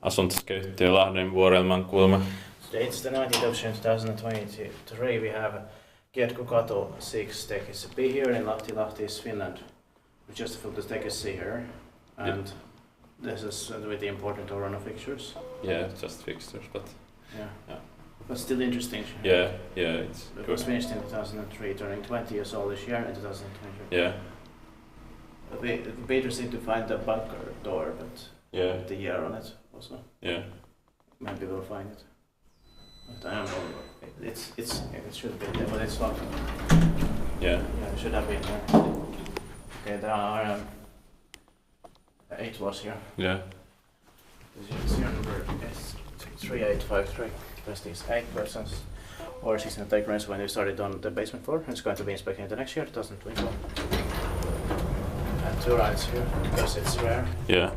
Asuntoskeittiö Lahden Vuorelman kulma. It's the 19th of June 2023. We have Kirkkokatu 6 Tekis B here in Lahti. Lahti is Finland. We just filled the Tekis C here. And this is with the important Orona fixtures. Yeah, just fixtures, but yeah. But still interesting. Yeah, it's it was finished in 2003, turning 20 years old this year in 2023. Yeah. We better seem to find the bunker door, but with the year on it also. Yeah. Maybe we'll find it. But I don't know. It should be there, but it's locked. Yeah. Yeah, it should have been there. Okay, there are 8 was here. Yeah. The serial number is 3853. Rest is 8 persons or 16 take rents when we started on the basement floor. It's going to be inspected the next year, 2024. And 2 rides here because it's rare. Yeah.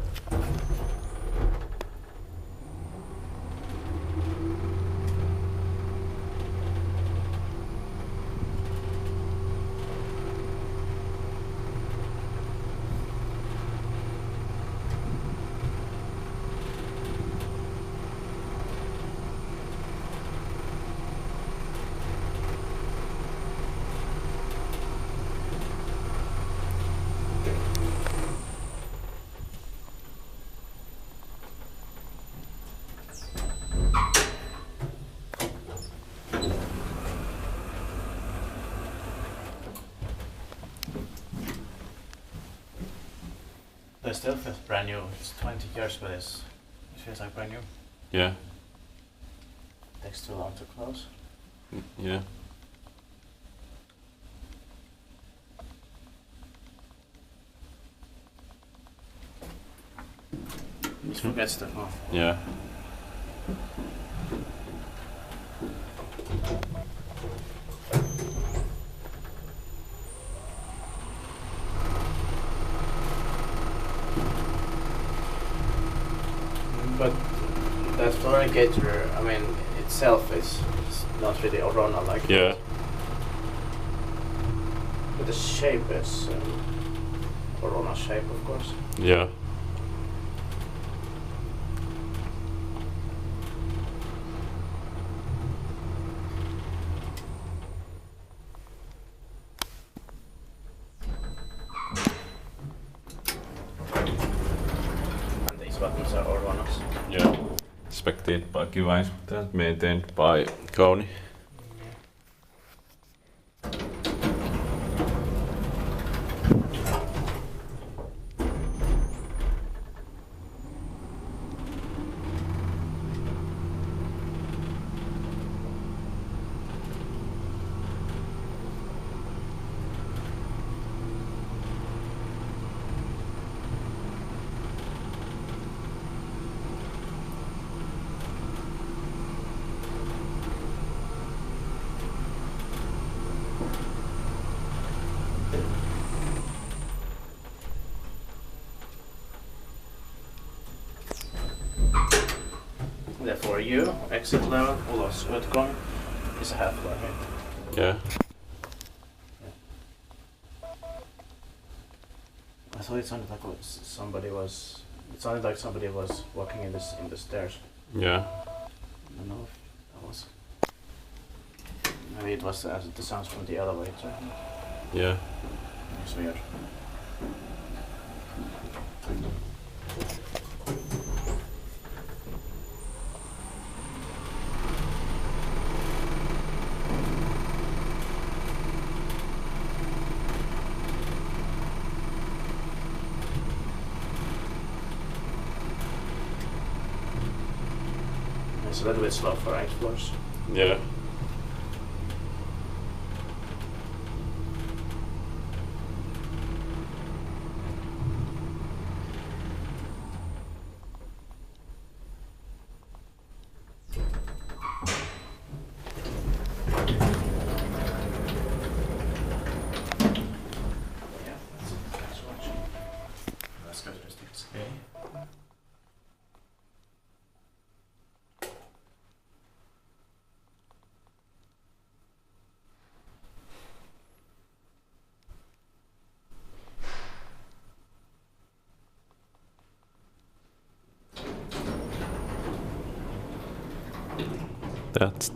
The still feels brand new. It's 20 years, but it feels like brand new. Yeah. It takes too long to close. Yeah. Just forget stuff off. Yeah. But that flooring caterer, I mean, itself is not really Orona like. Yeah. But the shape is Orona shape, of course. Yeah. And these buttons are Oronas. Yeah. Inspected by Kiva and maintained by Kauni. Therefore, you exit level, ulos utgång is a half floor here. Yeah. I thought it sounded like somebody was. It sounded like somebody was walking in the stairs. Yeah. I don't know if that was. Maybe it was the sounds from the elevator. Yeah. It's weird. It's a little bit slow for 8 floors. Yeah. Yeah, that's it. Thanks for watching. Let's go to the sticks. That's